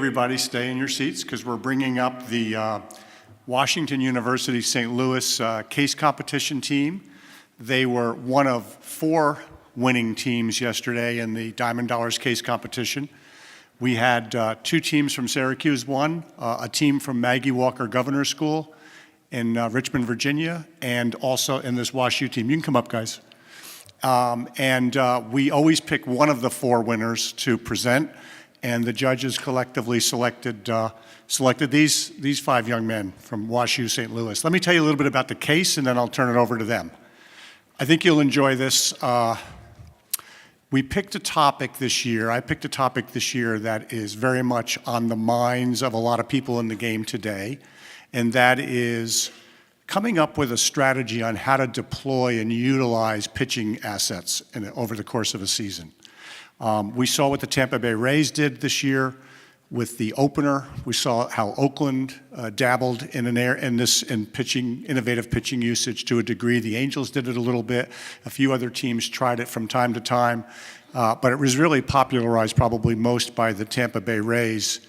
Everybody stay in your seats because we're bringing up the Washington University St. Louis case competition team. They were one of 4 winning teams yesterday in the Diamond Dollars case competition. We had 2 teams from Syracuse won, a team from Maggie Walker Governor School in Richmond, Virginia, and also in this WashU team. You can come up, guys. We always pick one of the 4 winners to present, and the judges collectively selected these 5 young men from WashU St. Louis. Let me tell you a little bit about the case, and then I'll turn it over to them. I think you'll enjoy this. We picked a topic this year. I picked a topic this year that is very much on the minds of a lot of people in the game today, and that is coming up with a strategy on how to deploy and utilize pitching assets over the course of a season. We saw what the Tampa Bay Rays did this year with the opener. We saw how Oakland dabbled in innovative pitching usage to a degree. The Angels did it a little bit. A few other teams tried it from time to time, but it was really popularized probably most by the Tampa Bay Rays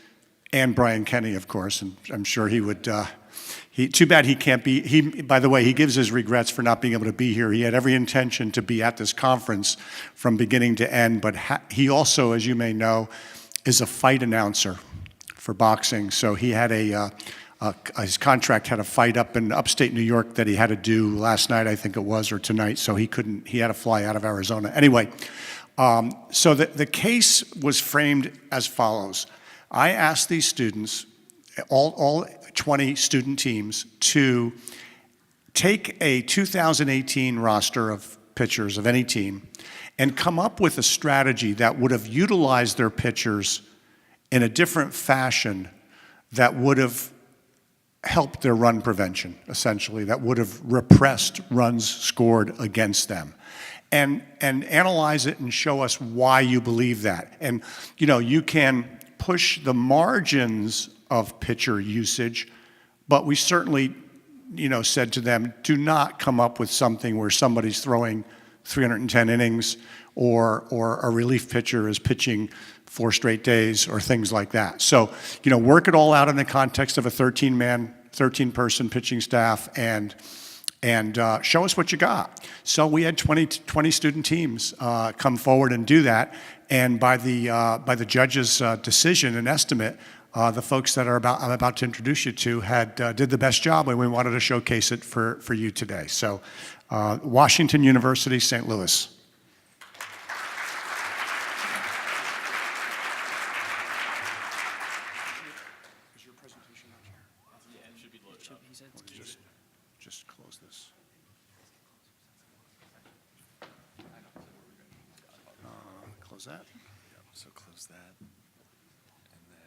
and Brian Kenny, of course. And I'm sure he would. Too bad he can't be. By the way, he gives his regrets for not being able to be here. He had every intention to be at this conference from beginning to end, but he also, as you may know, is a fight announcer for boxing. So he had his contract had a fight up in upstate New York that he had to do last night, I think it was, or tonight. So he had to fly out of Arizona. Anyway, so the case was framed as follows. I asked these students, all 20 student teams, to take a 2018 roster of pitchers of any team and come up with a strategy that would have utilized their pitchers in a different fashion that would have helped their run prevention, essentially, that would have repressed runs scored against them. And analyze it and show us why you believe that. And, you can push the margins of pitcher usage, but we certainly, said to them, do not come up with something where somebody's throwing 310 innings or a relief pitcher is pitching 4 straight days or things like that. So, work it all out in the context of a 13-person pitching staff and show us what you got. So we had 20 student teams come forward and do that. And by the judge's decision and estimate, the folks that I'm about to introduce you to did the best job, and we wanted to showcase it for you today. So, Washington University, St. Louis. Is your presentation not here? Yeah, it should be loaded up. Just close this. Close that. Yep, so close that. And then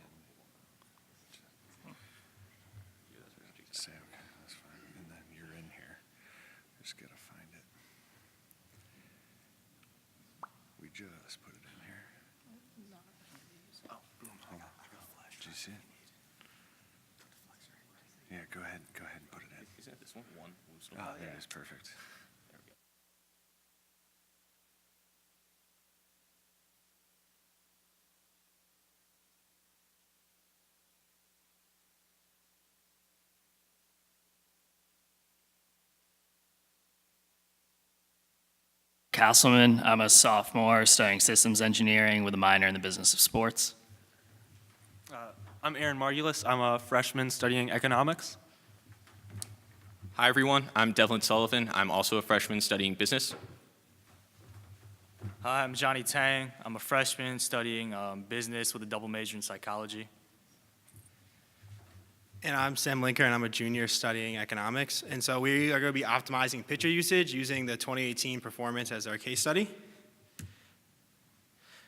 say, okay, that's fine. And then you're in here. Just gotta find it. We just put it in here. Oh, hold on. Did you see it? Yeah, go ahead and put it in. Isn't it this one? Oh, there it is, perfect. Kastelman. I'm a sophomore studying systems engineering with a minor in the business of sports. I'm Margulis. I'm a freshman studying economics. Hi, everyone. I'm Devlin Sullivan. I'm also a freshman studying business. Hi, I'm Johnnie Teng. I'm a freshman studying business with a double major in psychology. And I'm Sam Linker, and I'm a junior studying economics. And so we are going to be optimizing pitcher usage using the 2018 performance as our case study.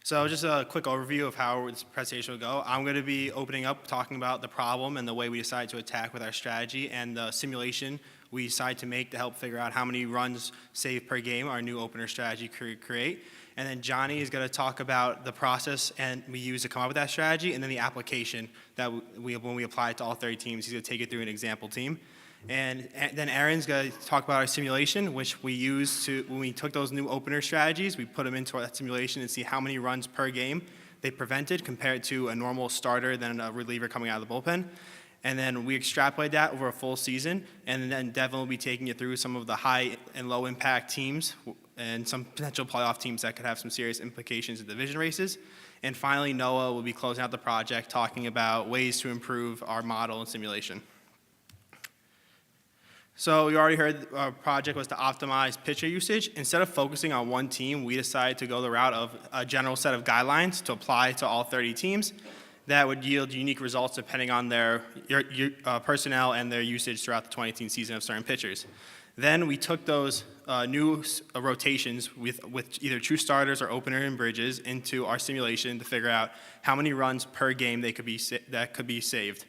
So just a quick overview of how this presentation will go. I'm going to be opening up, talking about the problem and the way we decided to attack with our strategy and the simulation we decided to make to help figure out how many runs saved per game our new opener strategy could create. And then Johnnie is going to talk about the process and we use to come up with that strategy, and then the application that when we apply it to all 30 teams, he's going to take it through an example team. And then Aaron's going to talk about our simulation, which we used to, when we took those new opener strategies, we put them into that simulation and see how many runs per game they prevented compared to a normal starter than a reliever coming out of the bullpen. And then we extrapolate that over a full season, and then Devlin will be taking you through some of the high and low impact teams and some potential playoff teams that could have some serious implications in division races. And finally, Noah will be closing out the project talking about ways to improve our model and simulation. So you already heard our project was to optimize pitcher usage. Instead of focusing on one team, we decided to go the route of a general set of guidelines to apply to all 30 teams that would yield unique results depending on their personnel and their usage throughout the 2018 season of certain pitchers. Then we took those new rotations with either true starters or opener and bridges into our simulation to figure out how many runs per game that could be saved.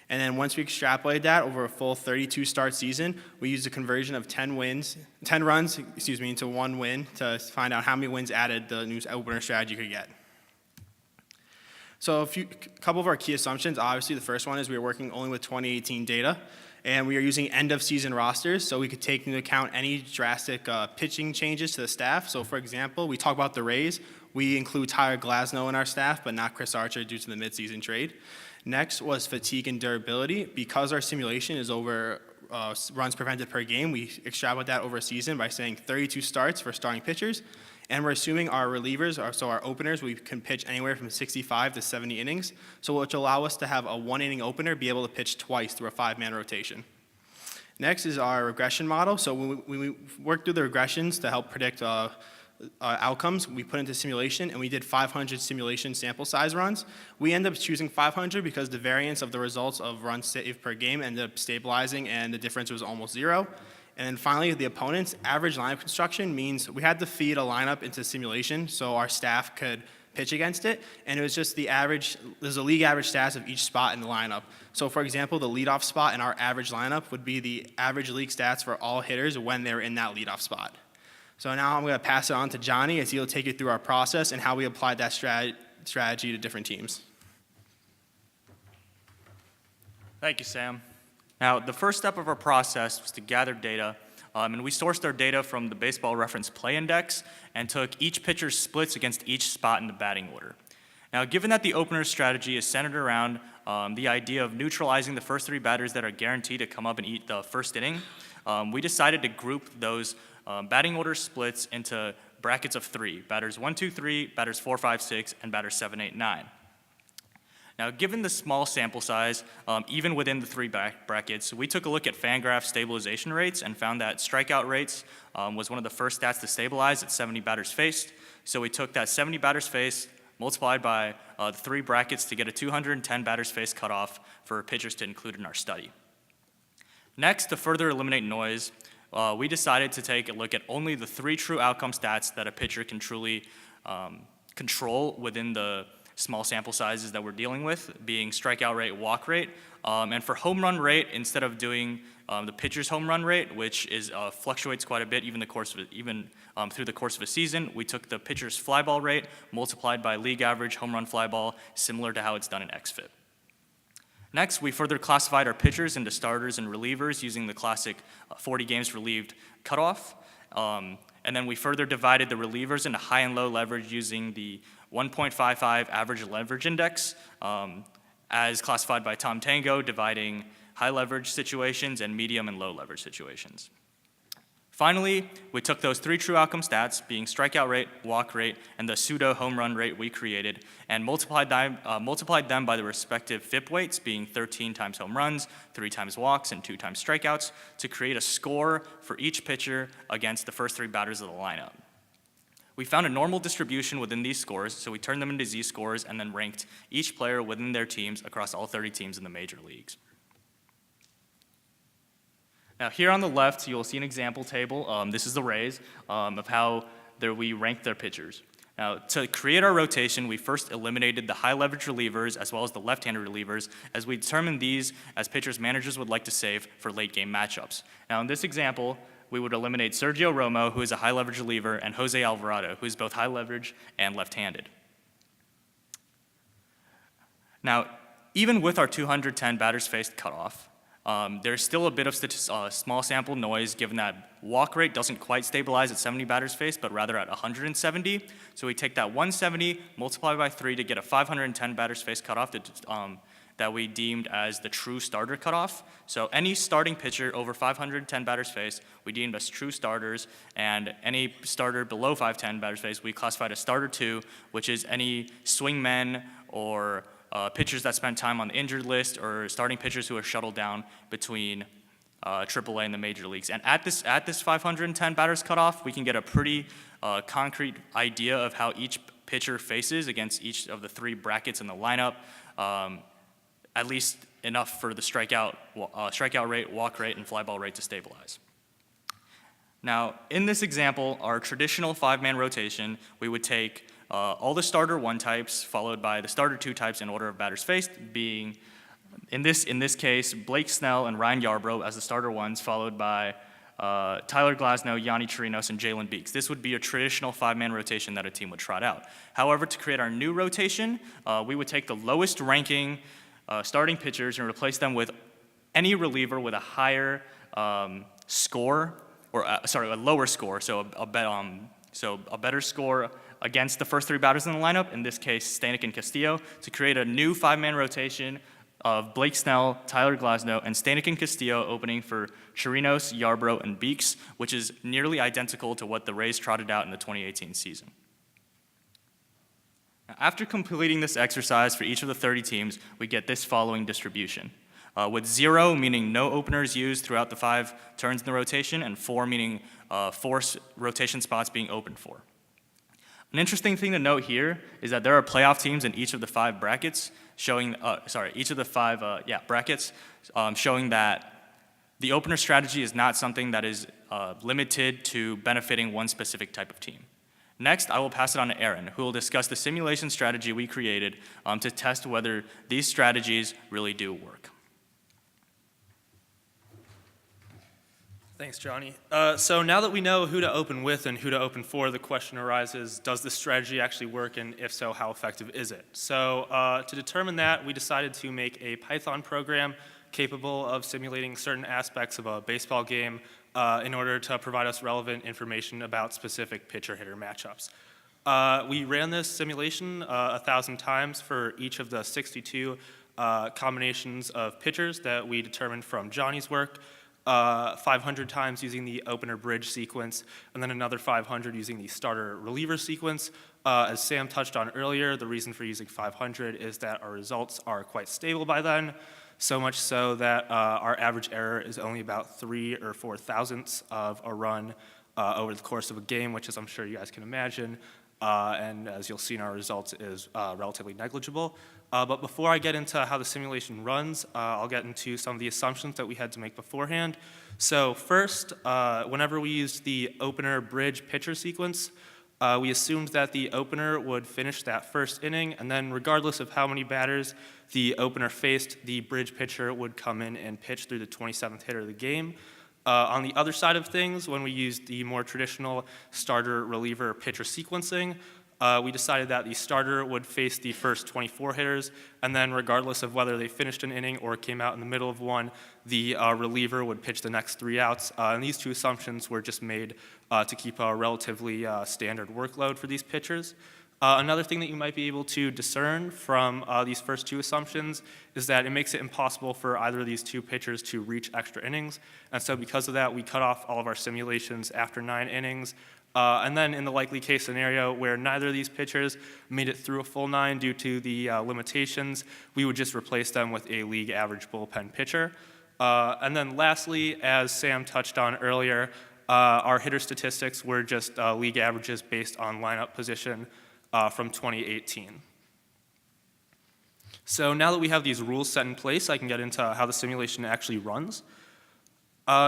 And then once we extrapolated that over a full 32 start season, we used a conversion of 10 runs, into one win to find out how many wins added the new opener strategy could get. So a couple of our key assumptions. Obviously, the first one is we are working only with 2018 data, and we are using end-of-season rosters, so we could take into account any drastic pitching changes to the staff. So, for example, we talk about the Rays. We include Tyler Glasnow in our staff, but not Chris Archer due to the midseason trade. Next was fatigue and durability. Because our simulation is over runs prevented per game, we extrapolate that over a season by saying 32 starts for starting pitchers. And we're assuming our relievers, so our openers, we can pitch anywhere from 65 to 70 innings, so which allow us to have a one-inning opener be able to pitch twice through a five-man rotation. Next is our regression model. So when we worked through the regressions to help predict outcomes, we put into simulation, and we did 500 simulation sample size runs. We ended up choosing 500 because the variance of the results of runs saved per game ended up stabilizing, and the difference was almost zero. And then finally, the opponents' average lineup construction means we had to feed a lineup into simulation so our staff could pitch against it, and it was just the average, there's a league average stats of each spot in the lineup. So for example, the leadoff spot in our average lineup would be the average league stats for all hitters when they're in that leadoff spot. So now I'm going to pass it on to Johnnie as he'll take you through our process and how we applied that strategy to different teams. Thank you, Sam. Now, the first step of our process was to gather data, and we sourced our data from the Baseball Reference Play Index and took each pitcher's splits against each spot in the batting order. Now, given that the opener strategy is centered around the idea of neutralizing the first three batters that are guaranteed to come up and eat the first inning, we decided to group those batting order splits into brackets of three: batters 1, 2, 3, batters 4, 5, 6, and batters 7, 8, 9. Now, given the small sample size, even within the three brackets, we took a look at Fangraph's stabilization rates and found that strikeout rates was one of the first stats to stabilize at 70 batters faced. So we took that 70 batters faced, multiplied by the three brackets to get a 210 batters faced cutoff for pitchers to include in our study. Next, to further eliminate noise, we decided to take a look at only the three true outcome stats that a pitcher can truly control within the small sample sizes that we're dealing with, being strikeout rate, walk rate, and for home run rate, instead of doing the pitcher's home run rate, which is fluctuates quite a bit through the course of a season, we took the pitcher's fly ball rate multiplied by league average home run fly ball, similar to how it's done in XFIP. Next, we further classified our pitchers into starters and relievers using the classic 40 games relieved cutoff. And then we further divided the relievers into high and low leverage using the 1.55 average leverage index, as classified by Tom Tango, dividing high leverage situations and medium and low leverage situations. Finally, we took those three true outcome stats, being strikeout rate, walk rate, and the pseudo home run rate we created, and multiplied them by the respective FIP weights, being 13 times home runs, 3 times walks, and 2 times strikeouts, to create a score for each pitcher against the first three batters of the lineup. We found a normal distribution within these scores, so we turned them into z-scores and then ranked each player within their teams across all 30 teams in the major leagues. Now, here on the left, you'll see an example table. This is the Rays of how we ranked their pitchers. Now, to create our rotation, we first eliminated the high leverage relievers as well as the left-handed relievers, as we determined these as pitchers managers would like to save for late game matchups. Now, in this example, we would eliminate Sergio Romo, who is a high leverage reliever, and Jose Alvarado, who is both high leverage and left-handed. Now, even with our 210 batters faced cutoff, There's still a bit of small sample noise given that walk rate doesn't quite stabilize at 70 batters faced, but rather at 170. So we take that 170, multiply by 3 to get a 510 batters faced cutoff that we deemed as the true starter cutoff. So any starting pitcher over 510 batters faced, we deemed as true starters, and any starter below 510 batters faced, we classified as starter 2, which is any swingmen or pitchers that spend time on the injured list, or starting pitchers who are shuttled down between AAA and the major leagues. And at this 510 batters cutoff, we can get a pretty concrete idea of how each pitcher faces against each of the 3 brackets in the lineup, at least enough for the strikeout rate, walk rate, and fly ball rate to stabilize. Now, in this example, our traditional 5-man rotation, we would take all the starter 1 types followed by the starter 2 types in order of batters faced, being, in this case, Blake Snell and Ryan Yarbrough as the starter 1s, followed by Tyler Glasnow, Johnnie Chirinos, and Jalen Beeks. This would be a traditional 5-man rotation that a team would trot out. However, to create our new rotation, we would take the lowest ranking starting pitchers and replace them with any reliever with a higher score, or a lower score, so a better score against the first 3 batters in the lineup, in this case, Stanek and Castillo, to create a new 5-man rotation of Blake Snell, Tyler Glasnow, and Stanek and Castillo opening for Chirinos, Yarbrough, and Beeks, which is nearly identical to what the Rays trotted out in the 2018 season. Now, after completing this exercise for each of the 30 teams, we get this following distribution. With 0 meaning no openers used throughout the 5 turns in the rotation, and 4 meaning 4 rotation spots being opened for. An interesting thing to note here is that there are playoff teams in each of the 5 brackets showing, showing that the opener strategy is not something that is limited to benefiting one specific type of team. Next, I will pass it on to Aaron, who will discuss the simulation strategy we created to test whether these strategies really do work. Thanks, Johnny. So now that we know who to open with and who to open for, the question arises, does this strategy actually work, and if so, how effective is it? So to determine that, we decided to make a Python program capable of simulating certain aspects of a baseball game in order to provide us relevant information about specific pitcher-hitter matchups. We ran this simulation 1,000 times for each of the 62 combinations of pitchers that we determined from Johnny's work. 500 times using the opener bridge sequence, and then another 500 using the starter reliever sequence. As Sam touched on earlier, the reason for using 500 is that our results are quite stable by then, so much so that our average error is only about 3 or 4 thousandths of a run over the course of a game, which, as I'm sure you guys can imagine, and as you'll see in our results, is relatively negligible. But before I get into how the simulation runs, I'll get into some of the assumptions that we had to make beforehand. So first, whenever we used the opener bridge pitcher sequence, we assumed that the opener would finish that first inning, and then regardless of how many batters the opener faced, the bridge pitcher would come in and pitch through the 27th hitter of the game. On the other side of things, when we used the more traditional starter reliever pitcher sequencing, we decided that the starter would face the first 24 hitters, and then regardless of whether they finished an inning or came out in the middle of one, the reliever would pitch the next 3 outs. And these 2 assumptions were just made to keep a relatively standard workload for these pitchers. Another thing that you might be able to discern from these first 2 assumptions is that it makes it impossible for either of these 2 pitchers to reach extra innings. And so because of that, we cut off all of our simulations after 9 innings. And then in the likely case scenario where neither of these pitchers made it through a full 9 due to the limitations, we would just replace them with a league average bullpen pitcher. And then lastly, as Sam touched on earlier, our hitter statistics were just league averages based on lineup position from 2018. So now that we have these rules set in place, I can get into how the simulation actually runs.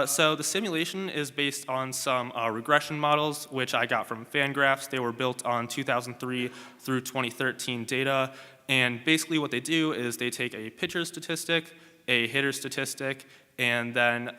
So the simulation is based on some regression models, which I got from Fangraphs. They were built on 2003 through 2013 data. And basically what they do is they take a pitcher statistic, a hitter statistic, and then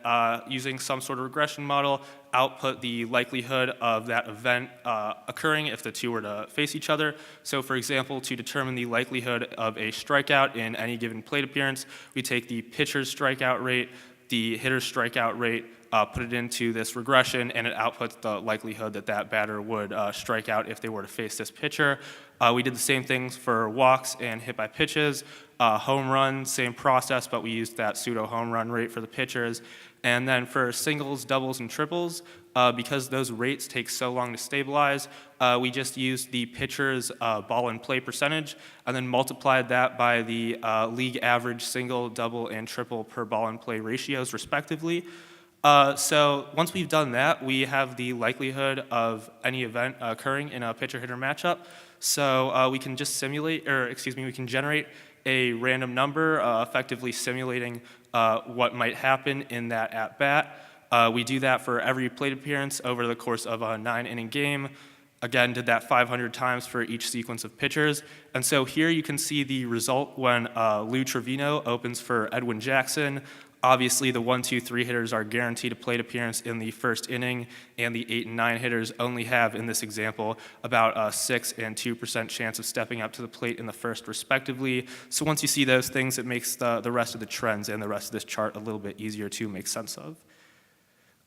using some sort of regression model, output the likelihood of that event occurring if the 2 were to face each other. So for example, to determine the likelihood of a strikeout in any given plate appearance, we take the pitcher's strikeout rate the hitter's strikeout rate, put it into this regression, and it outputs the likelihood that that batter would strike out if they were to face this pitcher. We did the same things for walks and hit by pitches. Home run, same process, but we used that pseudo home run rate for the pitchers. And then for singles, doubles, and triples, because those rates take so long to stabilize, we just used the pitcher's ball in play percentage and then multiplied that by the league average single, double, and triple per ball in play ratios, respectively. So once we've done that, we have the likelihood of any event occurring in a pitcher-hitter matchup. So we can just we can generate a random number, effectively simulating what might happen in that at-bat. We do that for every plate appearance over the course of a 9-inning game. Again, did that 500 times for each sequence of pitchers. And so here you can see the result when Lou Trevino opens for Edwin Jackson. Obviously, the 1, 2, 3 hitters are guaranteed a plate appearance in the first inning, and the 8 and 9 hitters only have, in this example, about a 6 and 2% chance of stepping up to the plate in the first, respectively. So once you see those things, it makes the rest of the trends and the rest of this chart a little bit easier to make sense of.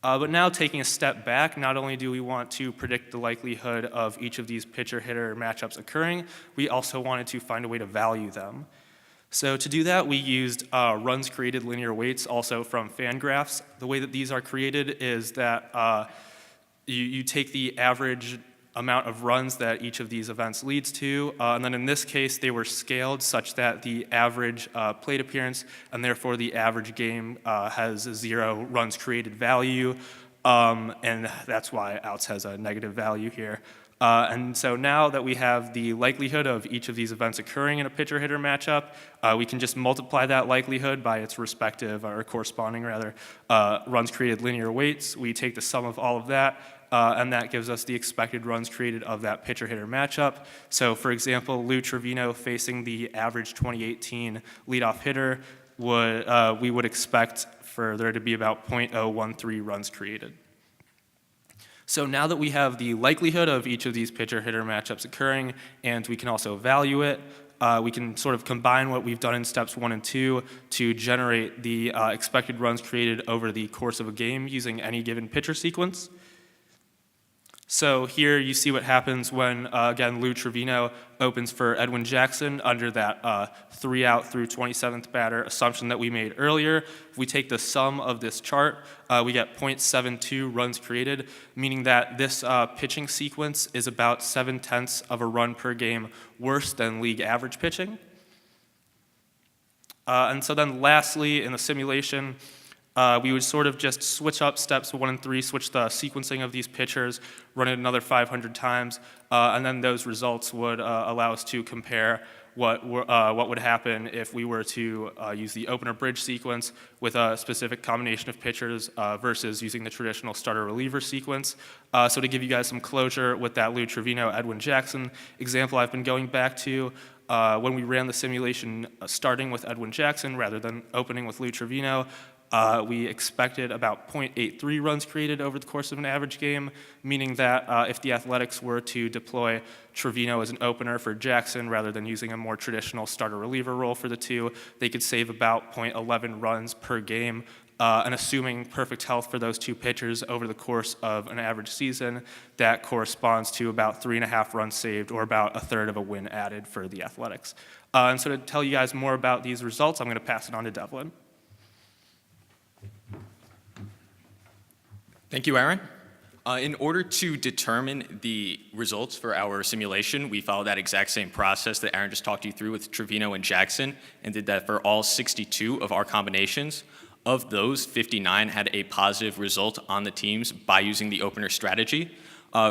But now taking a step back, not only do we want to predict the likelihood of each of these pitcher-hitter matchups occurring, we also wanted to find a way to value them. So to do that, we used runs created linear weights, also from Fangraphs. The way that these are created is that you take the average amount of runs that each of these events leads to, and then in this case, they were scaled such that the average plate appearance, and therefore the average game, has 0 runs created value, and that's why outs has a negative value here. And so now that we have the likelihood of each of these events occurring in a pitcher-hitter matchup, we can just multiply that likelihood by its respective, or corresponding rather, runs created linear weights. We take the sum of all of that, and that gives us the expected runs created of that pitcher-hitter matchup. So for example, Lou Trevino facing the average 2018 leadoff hitter, we would expect for there to be about 0.013 runs created. So now that we have the likelihood of each of these pitcher-hitter matchups occurring, and we can also value it, we can sort of combine what we've done in steps 1 and 2 to generate the expected runs created over the course of a game using any given pitcher sequence. So here you see what happens when, again, Lou Trevino opens for Edwin Jackson under that 3-out through 27th batter assumption that we made earlier. If we take the sum of this chart, we get 0.72 runs created, meaning that this pitching sequence is about 0.7 of a run per game worse than league average pitching. And so then lastly, in the simulation, we would sort of just switch up steps 1 and 3, switch the sequencing of these pitchers, run it another 500 times, and then those results would allow us to compare what would happen if we were to use the opener bridge sequence with a specific combination of pitchers versus using the traditional starter reliever sequence. So to give you guys some closure with that Lou Trevino, Edwin Jackson example I've been going back to, when we ran the simulation starting with Edwin Jackson rather than opening with Lou Trevino, we expected about 0.83 runs created over the course of an average game, meaning that if the Athletics were to deploy Trevino as an opener for Jackson rather than using a more traditional starter-reliever role for the two, they could save about 0.11 runs per game. And assuming perfect health for those two pitchers over the course of an average season, that corresponds to about 3.5 runs saved, or about 1/3 of a win added for the Athletics. And so to tell you guys more about these results, I'm going to pass it on to Devlin. Thank you, Aaron. In order to determine the results for our simulation, we followed that exact same process that Aaron just talked you through with Trevino and Jackson, and did that for all 62 of our combinations. Of those, 59 had a positive result on the teams by using the opener strategy.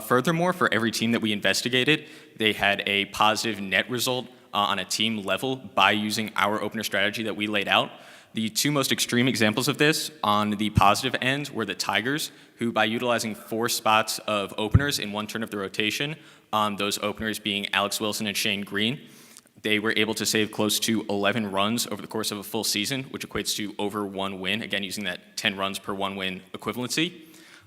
Furthermore, for every team that we investigated, they had a positive net result on a team level by using our opener strategy that we laid out. The two most extreme examples of this on the positive end were the Tigers, who by utilizing 4 spots of openers in one turn of the rotation, those openers being Alex Wilson and Shane Green, they were able to save close to 11 runs over the course of a full season, which equates to over 1 win, again using that 10 runs per 1 win equivalency.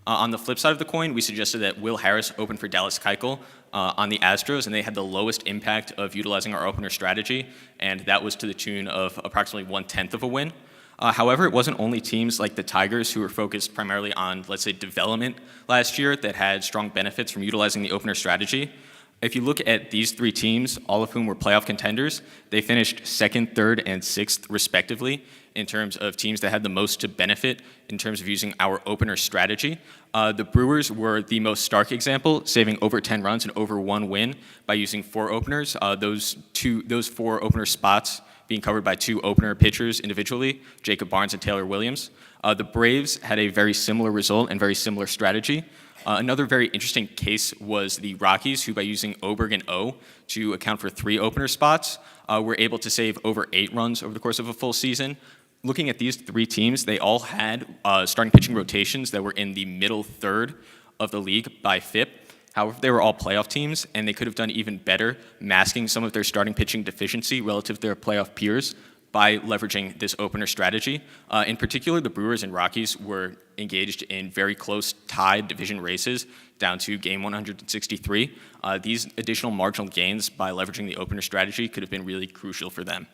On the flip side of the coin, we suggested that Will Harris opened for Dallas Keuchel on the Astros, and they had the lowest impact of utilizing our opener strategy, and that was to the tune of approximately 1/10 of a win. However, it wasn't only teams like the Tigers who were focused primarily on, let's say, development last year that had strong benefits from utilizing the opener strategy. If you look at these three teams, all of whom were playoff contenders, they finished 2nd, 3rd, and 6th respectively in terms of teams that had the most to benefit in terms of using our opener strategy. The Brewers were the most stark example, saving over 10 runs and over 1 win by using 4 openers. Those 4 opener spots being covered by 2 opener pitchers individually, Jacob Barnes and Taylor Williams. The Braves had a very similar result and very similar strategy. Another very interesting case was the Rockies, who by using Oberg and O to account for 3 opener spots, were able to save over 8 runs over the course of a full season. Looking at these 3 teams, they all had starting pitching rotations that were in the middle third of the league by FIP. However, they were all playoff teams, and they could have done even better masking some of their starting pitching deficiency relative to their playoff peers by leveraging this opener strategy. In particular, the Brewers and Rockies were engaged in very close tied division races down to game 163. These additional marginal gains by leveraging the opener strategy could have been really crucial for them.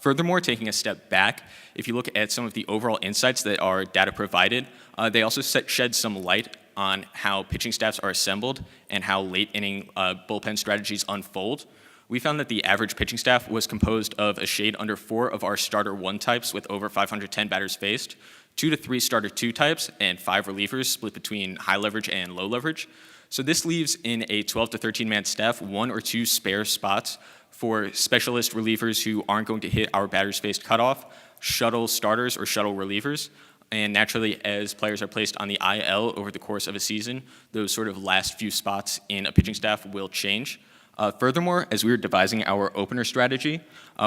Furthermore, taking a step back, if you look at some of the overall insights that our data provided, they also shed some light on how pitching staffs are assembled and how late inning bullpen strategies unfold. We found that the average pitching staff was composed of a shade under 4 of our starter 1 types with over 510 batters faced, 2 to 3 starter 2 types, and 5 relievers split between high leverage and low leverage. So this leaves in a 12 to 13 man staff 1 or 2 spare spots for specialist relievers who aren't going to hit our batters faced cutoff, shuttle starters or shuttle relievers. And naturally, as players are placed on the IL over the course of a season, those sort of last few spots in a pitching staff will change. Furthermore, as we were devising our opener strategy,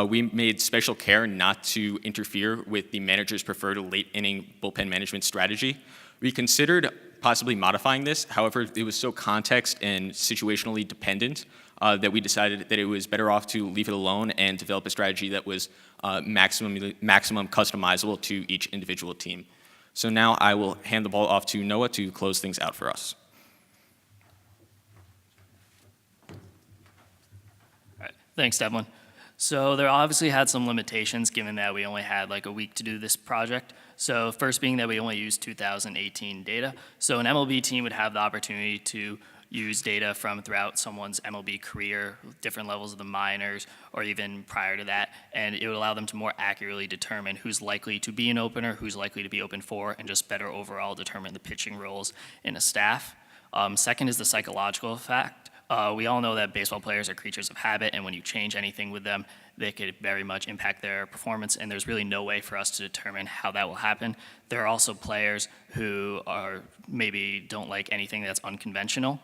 we made special care not to interfere with the manager's preferred late inning bullpen management strategy. We considered possibly modifying this. However, it was so context and situationally dependent that we decided that it was better off to leave it alone and develop a strategy that was maximum customizable to each individual team. So now I will hand the ball off to Noah to close things out for us. Thanks, Devlin. So there obviously had some limitations given that we only had like a week to do this project. So first being that we only used 2018 data. So an MLB team would have the opportunity to use data from throughout someone's MLB career, different levels of the minors, or even prior to that, and it would allow them to more accurately determine who's likely to be an opener, who's likely to be open for, and just better overall determine the pitching roles in a staff. Second is the psychological effect. We all know that baseball players are creatures of habit, and when you change anything with them, they could very much impact their performance, and there's really no way for us to determine how that will happen. There are also players who maybe don't like anything that's unconventional,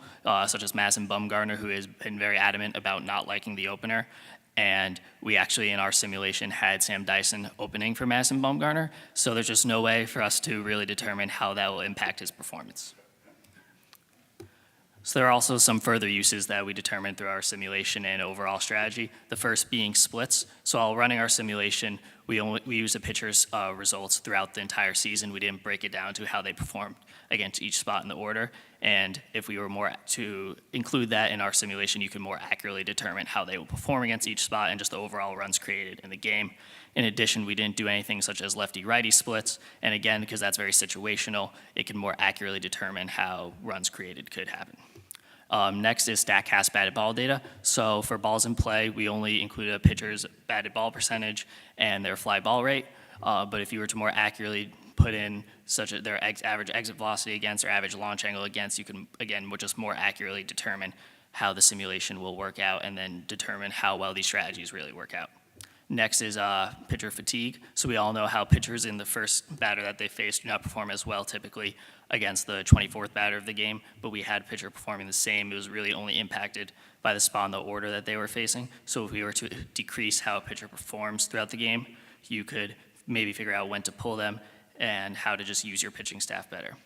such as Madison Bumgarner, who has been very adamant about not liking the opener. And we actually, in our simulation, had Sam Dyson opening for Madison Bumgarner, so there's just no way for us to really determine how that will impact his performance. So there are also some further uses that we determined through our simulation and overall strategy. The first being splits. So while running our simulation, we used a pitcher's results throughout the entire season. We didn't break it down to how they performed against each spot in the order. And if we were more to include that in our simulation, you could more accurately determine how they will perform against each spot and just the overall runs created in the game. In addition, we didn't do anything such as lefty-righty splits. And again, because that's very situational, it can more accurately determine how runs created could happen. Next is StatCast batted ball data. So for balls in play, we only included a pitcher's batted ball percentage and their fly ball rate. But if you were to more accurately put in their average exit velocity against or average launch angle against, you can, again, just more accurately determine how the simulation will work out and then determine how well these strategies really work out. Next is pitcher fatigue. So we all know how pitchers in the first batter that they face do not perform as well typically against the 24th batter of the game, but we had pitcher performing the same. It was really only impacted by the spot in the order that they were facing. So if we were to decrease how a pitcher performs throughout the game, you could maybe figure out when to pull them and how to just use your pitching staff better.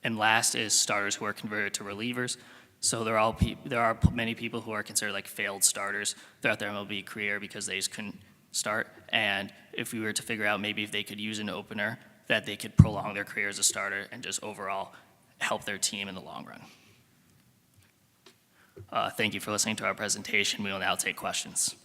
And last is starters who are converted to relievers. So there are many people who are considered like failed starters throughout their MLB career because they just couldn't start. And if we were to figure out maybe if they could use an opener, that they could prolong their career as a starter and just overall help their team in the long run. Thank you for listening to our presentation. We will now take questions.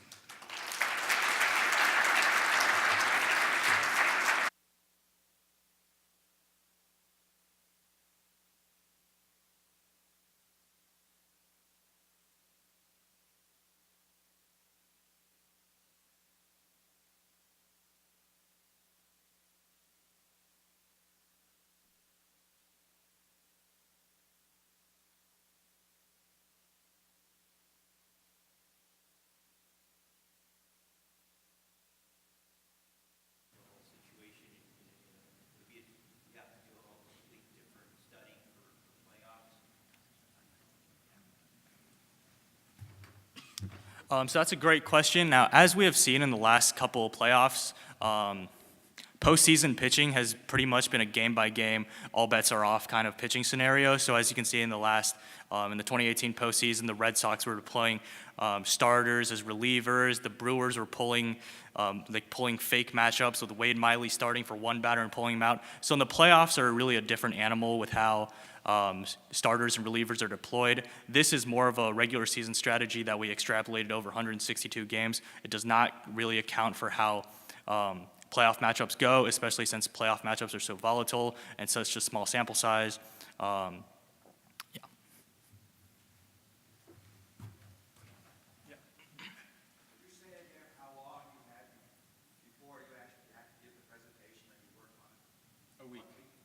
So that's a great question. Now, as we have seen in the last couple of playoffs, postseason pitching has pretty much been a game-by-game, all bets are off kind of pitching scenario. So as you can see in the 2018 postseason, the Red Sox were deploying starters as relievers. The Brewers were pulling fake matchups with Wade Miley starting for one batter and pulling him out. So in the playoffs are really a different animal with how starters and relievers are deployed. This is more of a regular season strategy that we extrapolated over 162 games. It does not really account for how playoff matchups go, especially since playoff matchups are so volatile and such a small sample size. Yeah.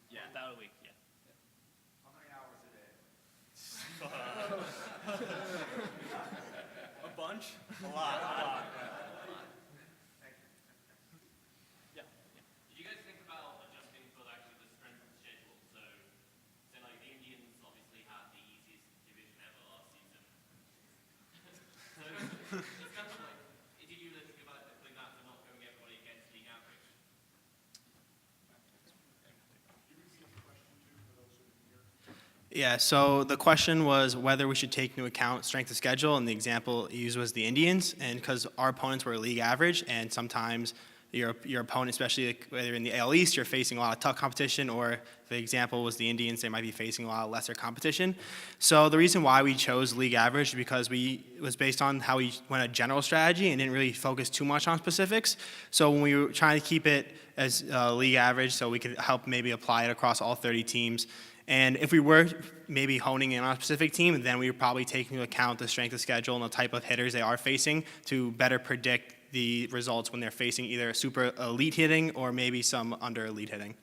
Yeah, about a week, yeah. A bunch? A lot. Did you guys think about adjusting for actually the strength of the schedule? So like the Indians obviously had the easiest division ever last season. So it's kind of like, did you think about putting that for not going everybody against league average? Yeah, so the question was whether we should take into account strength of schedule, and the example used was the Indians, and because our opponents were league average, and sometimes your opponent, especially whether in the AL East, you're facing a lot of tough competition, or the example was the Indians, they might be facing a lot of lesser competition. So the reason why we chose league average is because it was based on how we went a general strategy and didn't really focus too much on specifics. So when we were trying to keep it as league average, so we could help maybe apply it across all 30 teams. And if we were maybe honing in on a specific team, then we would probably take into account the strength of schedule and the type of hitters they are facing to better predict the results when they're facing either super elite hitting or maybe some under elite hitting.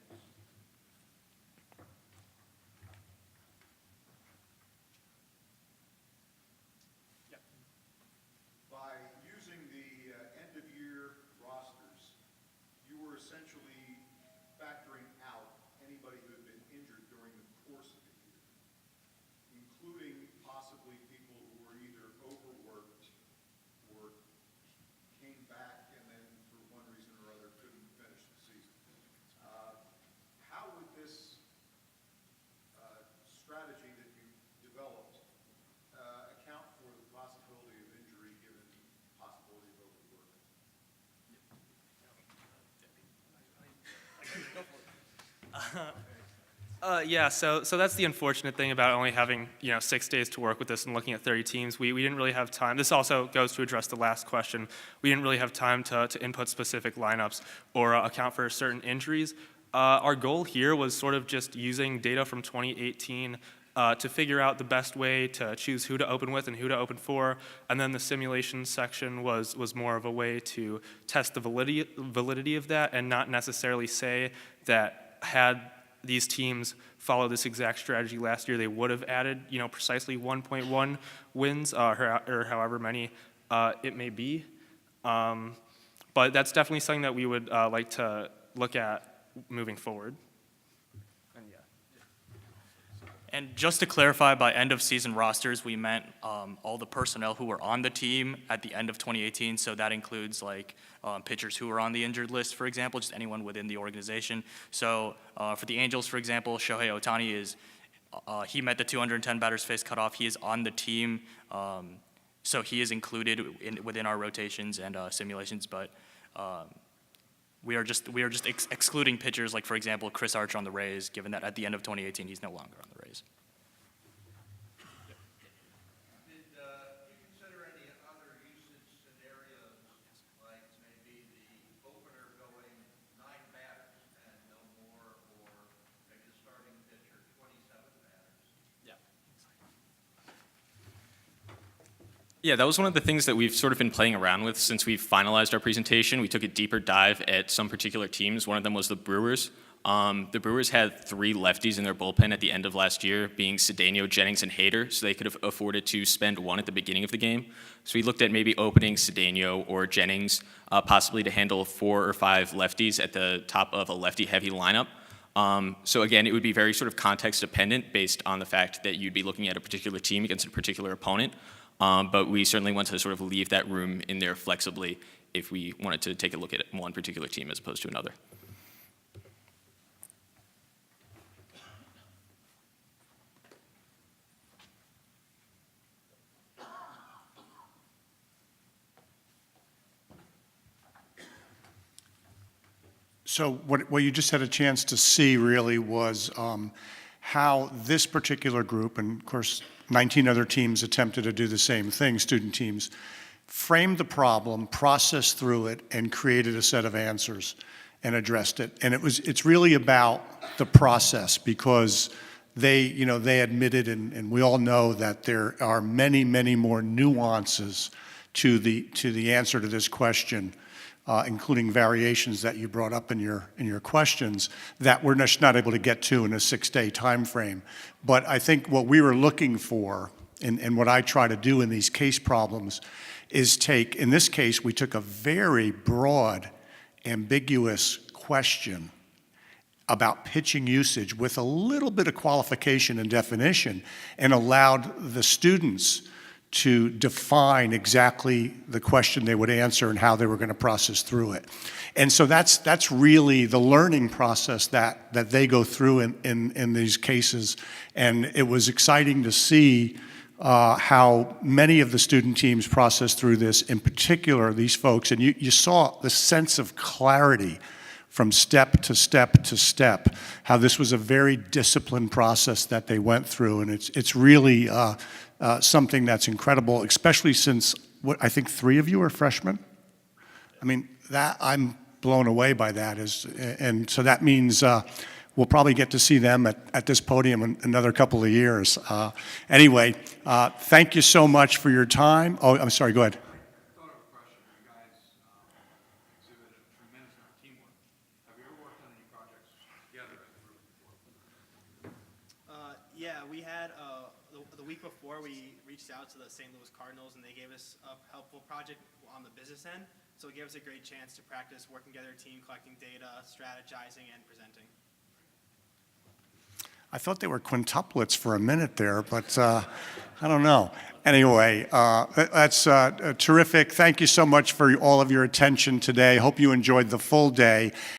By using the end-of-year rosters, you were essentially factoring out anybody who had been injured during the course of the year, including possibly people who were either overworked or came back and then, for one reason or other, couldn't finish the season. How would this strategy that you developed account for the possibility of injury given the possibility of overwork? Yeah, so that's the unfortunate thing about only having 6 days to work with this and looking at 30 teams. We didn't really have time. This also goes to address the last question. We didn't really have time to input specific lineups or account for certain injuries. Our goal here was sort of just using data from 2018 to figure out the best way to choose who to open with and who to open for, and then the simulation section was more of a way to test the validity of that and not necessarily say that had these teams followed this exact strategy last year, they would have added precisely 1.1 wins or however many it may be. But that's definitely something that we would like to look at moving forward. And just to clarify, by end of season rosters, we meant all the personnel who were on the team at the end of 2018. So that includes like pitchers who were on the injured list, for example, just anyone within the organization. So for the Angels, for example, Shohei Ohtani he met the 210 batters faced cutoff. He is on the team, so he is included within our rotations and simulations. But we are just excluding pitchers like, for example, Chris Archer on the Rays, given that at the end of 2018 he's no longer on the Rays. Did you consider any other usage scenarios, like maybe the opener going 9 batters and no more, or maybe the starting pitcher 27 batters? Yeah, that was one of the things that we've sort of been playing around with since we've finalized our presentation. We took a deeper dive at some particular teams. One of them was the Brewers. The Brewers had 3 lefties in their bullpen at the end of last year, being Cedeno, Jennings, and Hader, so they could have afforded to spend one at the beginning of the game. So we looked at maybe opening Cedeno or Jennings, possibly to handle 4 or 5 lefties at the top of a lefty-heavy lineup. So again, it would be very sort of context dependent based on the fact that you'd be looking at a particular team against a particular opponent. But we certainly want to sort of leave that room in there flexibly if we wanted to take a look at one particular team as opposed to another. So what you just had a chance to see really was how this particular group, and of course 19 other teams attempted to do the same thing, student teams, framed the problem, processed through it, and created a set of answers and addressed it. And it's really about the process, because they admitted, and we all know that there are many, many more nuances to the answer to this question, including variations that you brought up in your questions that we're just not able to get to in a 6-day time frame. But I think what we were looking for, and what I try to do in these case problems, is in this case, we took a very broad, ambiguous question about pitching usage with a little bit of qualification and definition, and allowed the students to define exactly the question they would answer and how they were going to process through it. And so that's really the learning process that they go through in these cases. And it was exciting to see how many of the student teams processed through this, in particular these folks, and you saw the sense of clarity from step to step to step, how this was a very disciplined process that they went through. And it's really something that's incredible, especially since I think 3 of you are freshmen. I mean, I'm blown away by that. And so that means we'll probably get to see them at this podium in another couple of years. Anyway, thank you so much for your time. Oh, I'm sorry, go ahead. Thought of a question. You guys exhibited a tremendous amount of teamwork. Have you ever worked on any projects together as a group before? Yeah, we had the week before we reached out to the St. Louis Cardinals, and they gave us a helpful project on the business end. So it gave us a great chance to practice working together, team collecting data, strategizing, and presenting. I thought they were quintuplets for a minute there, but I don't know. Anyway, that's terrific. Thank you so much for all of your attention today. Hope you enjoyed the full day.